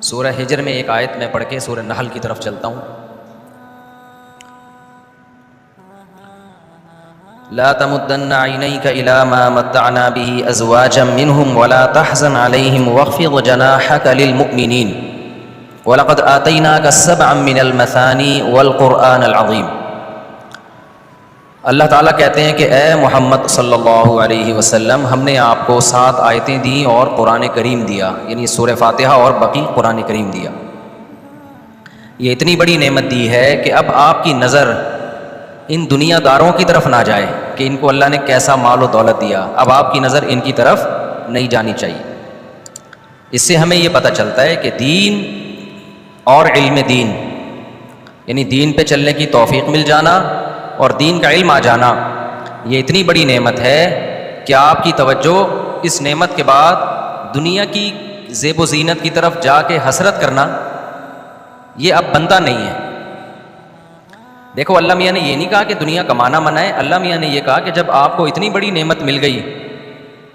سورہ ہجر میں ایک آیت میں پڑھ کے سورہ نحل کی طرف چلتا ہوں. لا تمدن عینیک الی ما متعنا به ازواجا منهم ولا تحزن علیہم واخفض جناحک للمؤمنین وَلَقَدْ آتَيْنَاكَ سَبْعًا مِّنَ الْمَثَانِي وَالْقُرْآنَ الْعَظِيمِ. اللہ تعالیٰ کہتے ہیں کہ اے محمد صلی اللہ علیہ وسلم، ہم نے آپ کو 7 آیتیں دیں اور قرآن کریم دیا، یعنی سورہ فاتحہ اور باقی قرآن کریم دیا. یہ اتنی بڑی نعمت دی ہے کہ اب آپ کی نظر ان دنیا داروں کی طرف نہ جائے کہ ان کو اللہ نے کیسا مال و دولت دیا. اب آپ کی نظر ان کی طرف نہیں جانی چاہیے. اس سے ہمیں یہ پتہ چلتا ہے کہ دین اور علم دین، یعنی دین پہ چلنے کی توفیق مل جانا اور دین کا علم آ جانا، یہ اتنی بڑی نعمت ہے کہ آپ کی توجہ اس نعمت کے بعد دنیا کی زیب و زینت کی طرف جا کے حسرت کرنا یہ اب بنتا نہیں ہے. دیکھو اللہ میاں نے یہ نہیں کہا کہ دنیا کمانا منع ہے. اللہ میاں نے یہ کہا کہ جب آپ کو اتنی بڑی نعمت مل گئی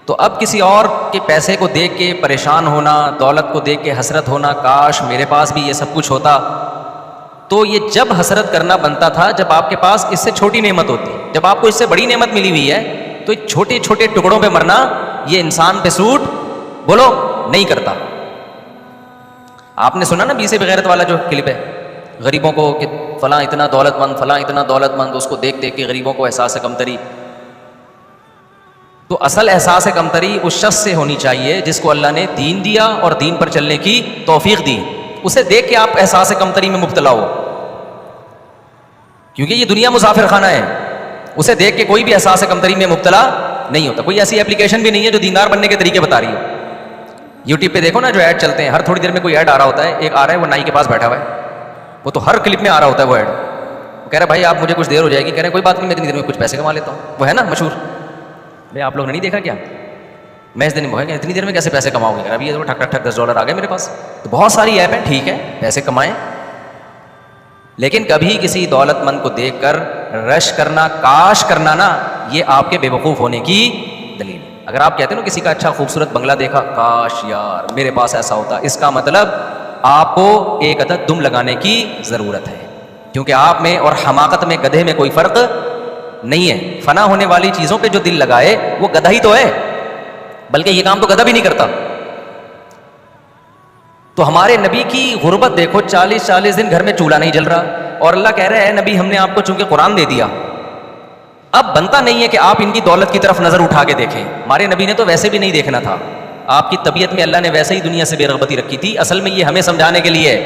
تو اب کسی اور کے پیسے کو دیکھ کے پریشان ہونا، دولت کو دیکھ کے حسرت ہونا، کاش میرے پاس بھی یہ سب کچھ ہوتا، تو یہ جب حسرت کرنا بنتا تھا جب آپ کے پاس اس سے چھوٹی نعمت ہوتی. جب آپ کو اس سے بڑی نعمت ملی ہوئی ہے تو چھوٹے چھوٹے ٹکڑوں پہ مرنا یہ انسان پہ سوٹ بولو نہیں کرتا. آپ نے سنا نا 20 بغیرت والا جو کلپ ہے، غریبوں کو کہ فلاں اتنا دولت مند، فلاں اتنا دولت مند، اس کو دیکھ دیکھ کے غریبوں کو احساس کمتری. تو اصل احساس کمتری اس شخص سے ہونی چاہیے جس کو اللہ نے دین دیا اور دین پر چلنے کی توفیق دی. اسے دیکھ کے آپ احساس کمتری میں مبتلا ہو، کیونکہ یہ دنیا مسافر خانہ ہے. اسے دیکھ کے کوئی بھی احساس کمتری میں مبتلا نہیں ہوتا. کوئی ایسی اپلیکیشن بھی نہیں ہے جو دیندار بننے کے طریقے بتا رہی ہو. یوٹیوب پہ دیکھو نا جو ایڈ چلتے ہیں، ہر تھوڑی دیر میں کوئی ایڈ آ رہا ہوتا ہے. ایک آ رہا ہے وہ نائی کے پاس بیٹھا ہوا ہے، وہ تو ہر کلپ میں آ رہا ہوتا ہے وہ ایڈ. وہ کہہ رہا ہے بھائی آپ مجھے کچھ دیر ہو جائے گی. کہہ رہے ہیں کوئی بات نہیں، میں اتنی دیر میں کچھ پیسے کما لیتا ہوں. وہ ہے نا مشہور. بھائی آپ لوگ نے نہیں دیکھا کیا؟ میں اس دن میں اتنی دیر میں کیسے پیسے کماؤ گے؟ ابھی ٹھک ٹھک ٹھک $10 آ گئے میرے پاس. تو بہت ساری ایپ ہیں، ٹھیک ہے پیسے کمائیں، لیکن کبھی کسی دولت مند کو دیکھ کر رش کرنا، کاش کرنا نا، یہ آپ کے بے وقوف ہونے کی دلیل ہے. اگر آپ کہتے ہیں نا کسی کا اچھا خوبصورت بنگلہ دیکھا، کاش یار میرے پاس ایسا ہوتا، اس کا مطلب آپ کو ایک عدد دم لگانے کی ضرورت ہے، کیونکہ آپ میں اور حماقت میں گدھے میں کوئی فرق نہیں ہے. فنا ہونے والی چیزوں پہ جو دل لگائے وہ گدھا ہی تو ہے، بلکہ یہ کام تو گدھا بھی نہیں کرتا. تو ہمارے نبی کی غربت دیکھو، 40 دن گھر میں چولہا نہیں جل رہا، اور اللہ کہہ رہے ہیں نبی ہم نے آپ کو چونکہ قرآن دے دیا. اب بنتا نہیں ہے کہ آپ ان کی دولت کی طرف نظر اٹھا کے دیکھیں. ہمارے نبی نے تو ویسے بھی نہیں دیکھنا تھا. آپ کی طبیعت میں اللہ نے ویسے ہی دنیا سے بے رغبتی رکھی تھی. اصل میں یہ ہمیں سمجھانے کے لیے ہے.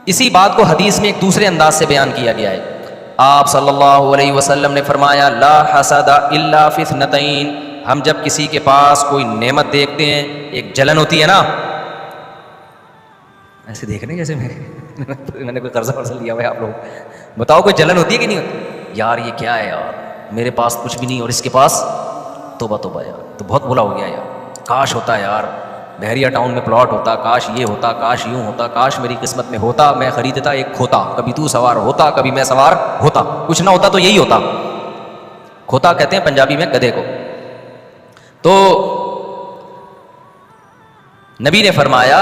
اسی بات کو حدیث میں ایک دوسرے انداز سے بیان کیا گیا ہے. آپ صلی اللہ علیہ وسلم نے فرمایا لا حسد الا فی اثنتین. ہم جب کسی کے پاس کوئی نعمت دیکھتے ہیں، ایک جلن ہوتی ہے نا، ایسے دیکھ رہے ہیں جیسے میں نے کوئی قرضہ ورضہ لیا ہوا ہے. آپ لوگ بتاؤ کوئی جلن ہوتی ہے کہ نہیں ہوتی؟ یار یہ کیا ہے یار، میرے پاس کچھ بھی نہیں اور اس کے پاس توبہ توبہ یار، تو بہت بلا ہو گیا یار. کاش ہوتا یار بحریہ ٹاؤن میں پلاٹ ہوتا، کاش یہ ہوتا، کاش یوں ہوتا، کاش میری قسمت میں ہوتا، میں خریدتا ایک کھوتا، کبھی تو سوار ہوتا کبھی میں سوار ہوتا. کچھ نہ ہوتا تو یہی ہوتا. کھوتا کہتے ہیں پنجابی میں گدھے کو. تو نبی نے فرمایا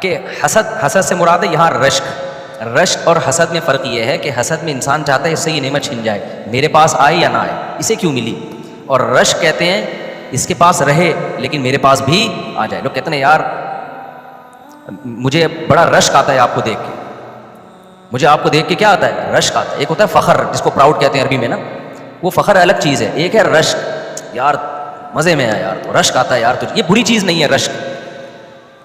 کہ حسد سے مراد ہے یہاں رشک اور حسد میں فرق یہ ہے کہ حسد میں انسان چاہتا ہے اس سے یہ نعمت چھن جائے، میرے پاس آئے یا نہ آئے، اسے کیوں ملی. اور رشک کہتے ہیں اس کے پاس رہے لیکن میرے پاس بھی آ جائے. لوگ کہتے ہیں یار مجھے بڑا رشک آتا ہے آپ کو دیکھ کے. مجھے آپ کو دیکھ کے کیا آتا ہے؟ رشک آتا ہے. ایک ہوتا ہے فخر جس کو پراؤڈ کہتے ہیں عربی میں نا، وہ فخر الگ چیز ہے. ایک ہے رشک، یار مزے میں ہے یار تو رشک آتا ہے یار تجھے. یہ بری چیز نہیں ہے رشک،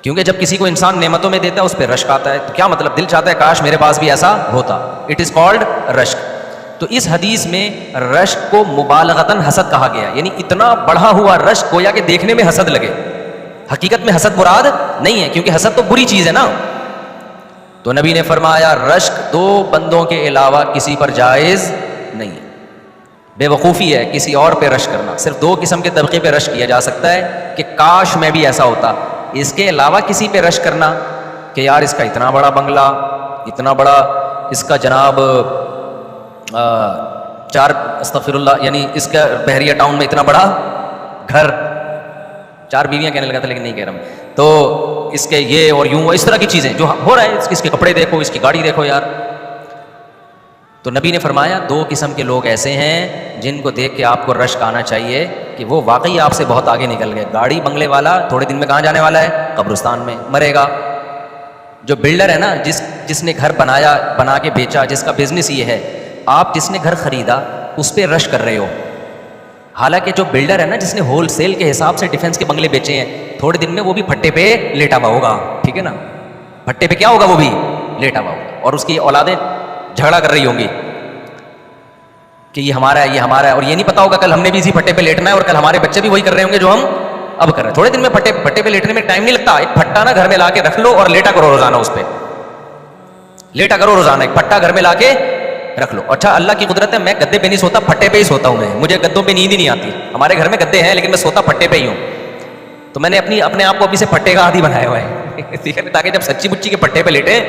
کیونکہ جب کسی کو انسان نعمتوں میں دیتا ہے اس پہ رشک آتا ہے. تو کیا مطلب؟ دل چاہتا ہے کاش میرے پاس بھی ایسا ہوتا. اٹ از کالڈ رشک. تو اس حدیث میں رشک کو مبالغتاً حسد کہا گیا، یعنی اتنا بڑھا ہوا رشک گویا کہ دیکھنے میں حسد لگے. حقیقت میں حسد مراد نہیں ہے، کیونکہ حسد تو بری چیز ہے نا. تو نبی نے فرمایا رشک 2 بندوں کے علاوہ کسی پر جائز نہیں ہے. بے وقوفی ہے کسی اور پہ رشک کرنا. صرف 2 قسم کے طبقے پہ رشک کیا جا سکتا ہے کہ کاش میں بھی ایسا ہوتا. اس کے علاوہ کسی پہ رشک کرنا کہ یار اس کا اتنا بڑا بنگلہ، اتنا بڑا اس کا جناب 4 استغفر اللہ، یعنی اس کا بحریہ ٹاؤن میں اتنا بڑا گھر، 4 بیویاں کہنے لگا تھا لیکن نہیں کہہ رہا ہوں. تو اس کے یہ اور یوں اس طرح کی چیزیں جو ہو رہا ہے، اس کے کپڑے دیکھو، اس کی گاڑی دیکھو یار. تو نبی نے فرمایا 2 قسم کے لوگ ایسے ہیں جن کو دیکھ کے آپ کو رشک آنا چاہیے کہ وہ واقعی آپ سے بہت آگے نکل گئے. گاڑی بنگلے والا تھوڑے دن میں کہاں جانے والا ہے؟ قبرستان میں مرے گا. جو بلڈر ہے نا، جس نے گھر بنا کے بیچا، جس کا بزنس یہ ہے، آپ جس نے گھر خریدا اس پہ رش کر رہے ہو. حالانکہ جو بلڈر ہے نا، جس نے ہول سیل کے حساب سے ڈیفینس کے بنگلے بیچے ہیں، تھوڑے دن میں وہ بھی پھٹے پہ لیٹا ہوا ہوگا. ٹھیک ہے نا، پھٹے پہ کیا ہوگا؟ وہ بھی لیٹا ہوا ہوگا. اور اس کی اولادیں جھگڑا کر رہی ہوں گی کہ یہ ہمارا ہے، یہ ہمارا ہے. اور یہ نہیں پتا ہوگا کل ہم نے بھی اسی پھٹے پہ لیٹنا ہے اور کل ہمارے بچے بھی وہی کر رہے ہوں گے جو ہم اب کر رہے ہیں. تھوڑے دن میں پھٹے پہ لیٹنے میں ٹائم نہیں لگتا. ایک پھٹا نا گھر میں لا کے رکھ لو اور لیٹا کرو روزانہ، اس پہ لیٹا کرو روزانہ. ایک پھٹا گھر میں لا کے رکھ لو. اچھا، اللہ کی قدرت ہے، میں گدے پہ نہیں سوتا، پھٹے پہ ہی سوتا ہوں. مجھے گدوں پہ نیند ہی نہیں آتی. ہمارے گھر میں گدے ہیں لیکن میں سوتا پھٹے پہ ہی ہوں. تو میں نے اپنے آپ کو ابھی سے پھٹے کا عادی بنایا ہوا ہے ٹھیک ہے، تاکہ جب سچی مچی کے پھٹے پہ لیٹے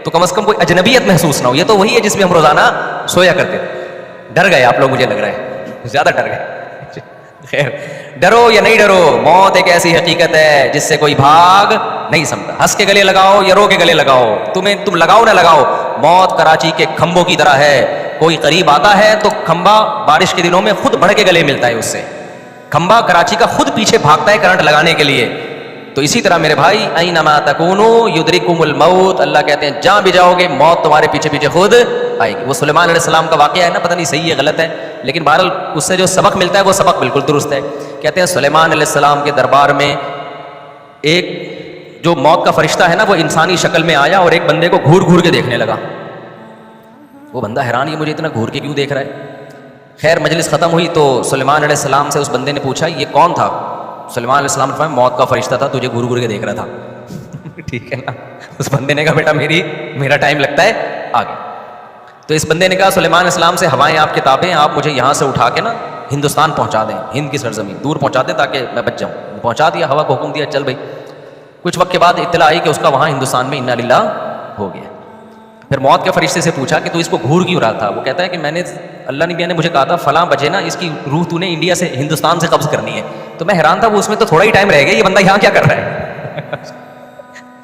تو کم از کم کوئی اجنبیت محسوس نہ ہو. یہ تو وہی ہے جس میں ہم روزانہ سویا کرتے تھے. ڈر گئے آپ لوگ، مجھے لگ رہا ہے زیادہ ڈر گئے. خیر، ڈرو یا نہیں ڈرو، موت ایک ایسی حقیقت ہے جس سے کوئی بھاگ نہیں سکتا. ہنس کے گلے لگاؤ یا رو کے گلے لگاؤ، تم لگاؤ نہ لگاؤ، موت کراچی کے کھمبوں کی طرح ہے. کوئی قریب آتا ہے تو کھمبا بارش کے دنوں میں خود بڑھ کے گلے ملتا ہے اس سے. کھمبا کراچی کا خود پیچھے بھاگتا ہے کرنٹ لگانے کے لیے. تو اسی طرح میرے بھائی، اینما تکونوا یدرککم الموت، اللہ کہتے ہیں جہاں بھی جاؤ گے موت تمہارے پیچھے پیچھے خود آئے گی. وہ سلیمان علیہ السلام کا واقعہ ہے نا، پتہ نہیں صحیح ہے غلط ہے، لیکن بہرحال اس سے جو سبق ملتا ہے وہ سبق بالکل درست ہے. کہتے ہیں سلیمان علیہ السلام کے دربار میں ایک جو موت کا فرشتہ ہے نا، وہ انسانی شکل میں آیا اور ایک بندے کو گھور گھور کے دیکھنے لگا. وہ بندہ حیران، یہ مجھے اتنا گھور کے کیوں دیکھ رہا ہے. خیر مجلس ختم ہوئی تو سلیمان علیہ السلام سے اس بندے نے پوچھا یہ کون تھا؟ سلیمان علیہ السلام نے فرمایا موت کا فرشتہ تھا، تجھے گھور گھور کے دیکھ رہا تھا. ٹھیک ہے نا. اس بندے نے کہا بیٹا میرا ٹائم لگتا ہے آگے. تو اس بندے نے کہا سلیمان علیہ السلام سے ہوائیں آپ کتابیں، آپ مجھے یہاں سے اٹھا کے نا ہندوستان پہنچا دیں، ہند کی سرزمین دور پہنچا دیں تاکہ میں بچ جاؤں. پہنچا دیا، ہوا کو حکم دیا چل بھائی. کچھ وقت کے بعد اطلاع آئی کہ اس کا وہاں ہندوستان میں انا للہ ہو گیا. پھر موت کے فرشتے سے پوچھا کہ تو اس کو گھور کیوں رہا تھا؟ وہ کہتا ہے کہ میں نے اللہ نبی نے مجھے کہا تھا فلاں بجے نا اس کی روح تو نے انڈیا سے ہندوستان سے قبض کرنی ہے. تو میں حیران تھا، وہ اس میں تو تھوڑا ہی ٹائم رہ گیا، یہ بندہ یہاں کیا کر رہا ہے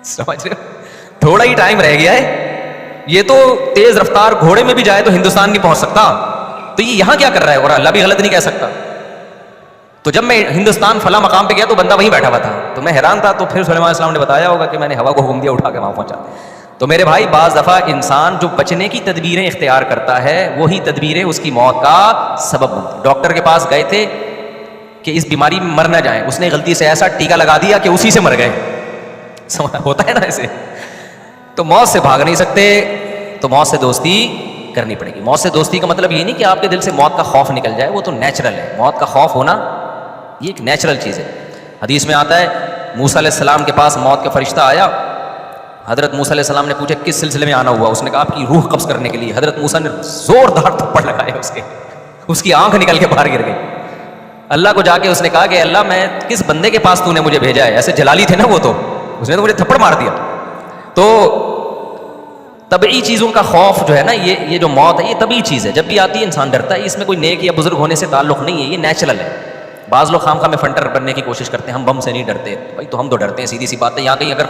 سمجھ رہے ہو؟ تھوڑا ہی ٹائم رہ گیا ہے، یہ تو تیز رفتار گھوڑے میں بھی جائے تو ہندوستان نہیں پہنچ سکتا، تو یہ یہاں کیا کر رہا ہے؟ اور اللہ بھی غلط نہیں کہہ سکتا. تو جب میں ہندوستان فلاں مقام پہ گیا تو بندہ وہیں بیٹھا ہوا تھا، تو میں حیران تھا. تو پھر سلیمان علیہ السلام نے بتایا ہوگا کہ میں نے ہوا کو حکم دیا اٹھا کے وہاں پہنچا. تو میرے بھائی بعض دفعہ انسان جو بچنے کی تدبیریں اختیار کرتا ہے وہی تدبیریں اس کی موت کا سبب بنتی. ڈاکٹر کے پاس گئے تھے کہ اس بیماری میں مر نہ جائیں، اس نے غلطی سے ایسا ٹیکا لگا دیا کہ اسی سے مر گئے. ہوتا ہے نا ایسے. تو موت سے بھاگ نہیں سکتے، تو موت سے دوستی کرنی پڑے گی. موت سے دوستی کا مطلب یہ نہیں کہ آپ کے دل سے موت کا خوف نکل جائے، وہ تو نیچرل ہے. موت کا خوف ہونا یہ ایک نیچرل چیز ہے. حدیث میں آتا ہے موسیٰ علیہ السلام کے پاس موت کا فرشتہ آیا. حضرت موسیٰ علیہ السلام نے پوچھا کس سلسلے میں آنا ہوا؟ اس نے کہا آپ کی روح قبض کرنے کے لیے. حضرت موسیٰ نے زوردار تھپڑ لگایا اس کی آنکھ نکل کے باہر گر گئی. اللہ کو جا کے اس نے کہا کہ اللہ میں کس بندے کے پاس تو نے مجھے بھیجا ہے؟ ایسے جلالی تھے نا وہ، تو اس نے تو مجھے تھپڑ مار دیا. تو طبعی چیزوں کا خوف جو ہے نا، یہ جو موت ہے یہ طبعی چیز ہے، جب بھی آتی ہے انسان ڈرتا ہے. اس میں کوئی نیک یا بزرگ ہونے سے تعلق نہیں ہے، یہ نیچرل ہے. بعض لوگ خام خواہ میں فنٹر بننے کی کوشش کرتے ہیں، ہم بم سے نہیں ڈرتے. بھائی تو ہم تو ڈرتے ہیں، سیدھی سی بات ہے. یہاں کہیں اگر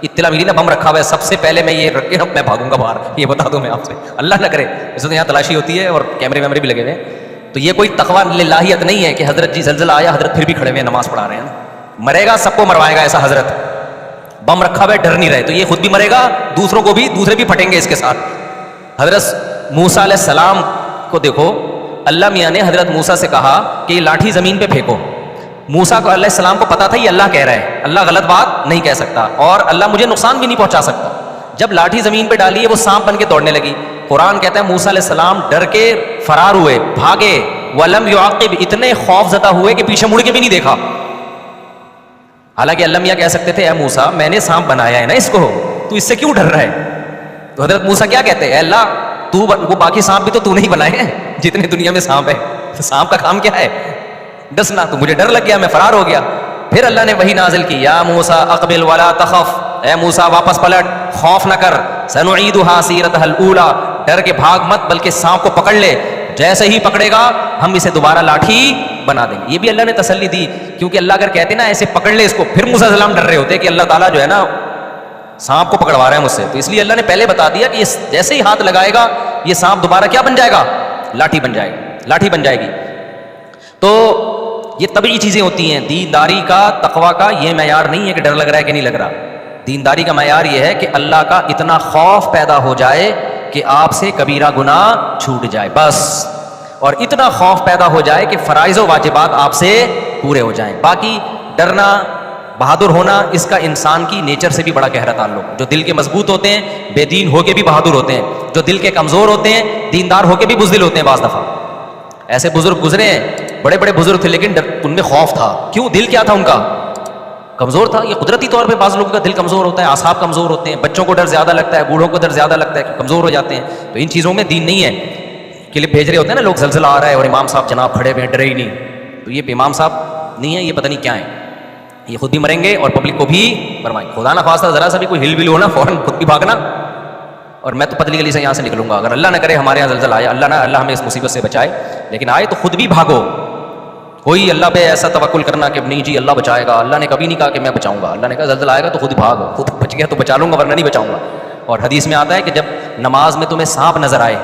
اطلاع ملی نا بم رکھا ہوا ہے، سب سے پہلے میں یہ رکھ کے میں بھاگوں گا باہر، یہ بتا دوں میں آپ سے. اللہ نہ کرے، اس میں یہاں تلاشی ہوتی ہے اور کیمرے ویمرے بھی لگے ہوئے ہیں. تو یہ کوئی تقویٰ للہیت نہیں ہے کہ حضرت جی زلزلہ آیا، حضرت پھر بھی کھڑے ہوئے نماز پڑھا رہے ہیں. مرے گا سب کو مروائے گا ایسا حضرت. بم رکھا ہوا ہے ڈر نہیں رہے، تو یہ خود بھی مرے گا، دوسروں کو بھی، دوسرے بھی پھٹیں گے اس کے ساتھ. حضرت موسیٰ علیہ السلام کو دیکھو، اللہ میاں نے حضرت موسیٰ سے کہا کہ یہ لاٹھی زمین پہ پھینکو. موسیٰ کو علیہ السلام کو پتا تھا یہ اللہ کہہ رہا ہے، اللہ غلط بات نہیں کہہ سکتا اور اللہ مجھے نقصان بھی نہیں پہنچا سکتا. جب لاٹھی زمین پہ ڈالی ہے وہ سانپ بن کے دوڑنے لگی. قرآن کہتا ہے موسیٰ علیہ السلام ڈر کے فرار ہوئے، بھاگے. وَلَمْ يُعَقِّبْ، اتنے خوف زدہ ہوئے کہ پیچھے مڑ کے بھی نہیں دیکھا. حالانکہ اللہ میاں کہہ سکتے تھے اے موسیٰ میں نے سانپ بنایا ہے نا اس کو، تو اس سے کیوں ڈر رہا ہے؟ تو حضرت موسیٰ کیا کہتے ہیں اے اللہ وہ باقی سانپ بھی تو نہیں بنائے ہیں جتنے دنیا میں سانپ ہے. تو سانپ کا کام کیا ہے؟ ڈسنا. تو مجھے ڈر لگ گیا، میں فرار ہو گیا. پھر اللہ نے وہی نازل کی یا موسیٰ اقبل ولا تخف، اے موسیٰ واپس پلٹ، خوف نہ کر. سنعیدها سیرتها الاولی، ڈر کے بھاگ مت بلکہ سانپ کو پکڑ لے. جیسے ہی پکڑے گا ہم اسے دوبارہ لاٹھی بنا دیں گے. یہ بھی اللہ نے تسلی دی, کیونکہ اللہ اگر کہتے نا ایسے پکڑ لے اس کو, پھر موسیٰ علیہ السلام ڈر رہے ہوتے کہ اللہ تعالیٰ جو ہے نا سانپ کو پکڑوا رہے ہیں مجھ سے, تو اس لیے اللہ نے پہلے بتا دیا کہ جیسے ہی ہاتھ لگائے گا یہ سانپ دوبارہ کیا بن جائے گا, لاٹھی بن جائے گا, لاٹھی بن جائے گی. تو یہ طبیعی چیزیں ہوتی ہیں. دینداری کا, تقویٰ کا یہ معیار نہیں ہے کہ ڈر لگ رہا ہے کہ نہیں لگ رہا. دینداری کا معیار یہ ہے کہ اللہ کا اتنا خوف پیدا ہو جائے کہ آپ سے کبیرہ گناہ چھوٹ جائے بس, اور اتنا خوف پیدا ہو جائے کہ فرائض و واجبات آپ سے پورے ہو جائیں. باقی ڈرنا, بہادر ہونا, اس کا انسان کی نیچر سے بھی بڑا گہرا تعلق. جو دل کے مضبوط ہوتے ہیں بے دین ہو کے بھی بہادر ہوتے ہیں, جو دل کے کمزور ہوتے ہیں دیندار ہو کے بھی بزدل ہوتے ہیں. بعض دفعہ ایسے بزرگ گزرے ہیں, بڑے بڑے بزرگ تھے لیکن ان میں خوف تھا. کیوں؟ دل کیا تھا ان کا, کمزور تھا. یہ قدرتی طور پہ بعض لوگوں کا دل کمزور ہوتا ہے, اعصاب کمزور ہوتے ہیں, بچوں کو ڈر زیادہ لگتا ہے, بوڑھوں کو ڈر زیادہ لگتا ہے, کمزور ہو جاتے ہیں. تو ان چیزوں میں دین نہیں ہے. کلپ بھیج رہے ہوتے ہیں نا لوگ, زلزلہ آ رہا ہے اور امام صاحب جناب کھڑے ہوئے ہیں, ڈرے ہی نہیں. تو یہ امام صاحب نہیں ہے, یہ پتہ نہیں کیا ہے. یہ خود بھی مریں گے اور پبلک کو بھی مروائیں. خدا نہ خواستہ ذرا سا بھی کوئی ہل ول ہونا فوراً خود بھی بھاگنا, اور میں تو پتلی گلی سے یہاں سے نکلوں گا. اگر اللہ نہ کرے ہمارے یہاں زلزلہ آیا, اللہ ہمیں اس مصیبت سے بچائے, لیکن آئے تو خود بھی بھاگو. کوئی اللہ پہ ایسا توکل کرنا کہ نہیں جی اللہ بچائے گا, اللہ نے کبھی نہیں کہا کہ میں بچاؤں گا. اللہ نے کہا زلزلہ آئے گا تو خود بھاگو, خود بچ گیا تو بچا لوں گا ورنہ نہیں بچاؤں گا. اور حدیث میں آتا ہے کہ جب نماز میں تمہیں سانپ نظر آئے,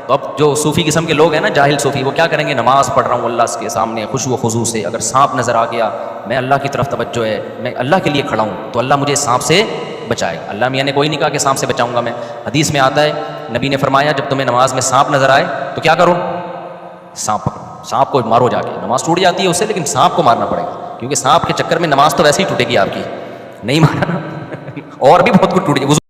تو اب جو صوفی قسم کے لوگ ہیں نا, جاہل صوفی, وہ کیا کریں گے, نماز پڑھ رہا ہوں اللہ کے سامنے خشوع و خضوع سے, اگر سانپ نظر آ گیا, میں اللہ کی طرف توجہ ہے, میں اللہ کے لیے کھڑا ہوں, تو اللہ مجھے سانپ سے بچائے. اللہ میاں نے کوئی نہیں کہا کہ سانپ سے بچاؤں گا میں. حدیث میں آتا ہے نبی نے فرمایا جب تمہیں نماز میں سانپ نظر آئے تو کیا کرو, سانپ پکڑو, سانپ کو مارو جا کے. نماز ٹوٹ جاتی ہے اس سے, لیکن سانپ کو مارنا پڑے گا, کیونکہ سانپ کے چکر میں نماز تو ویسے ہی ٹوٹے گی آپ کی, نہیں مارا اور بھی بہت کچھ ٹوٹ گیا.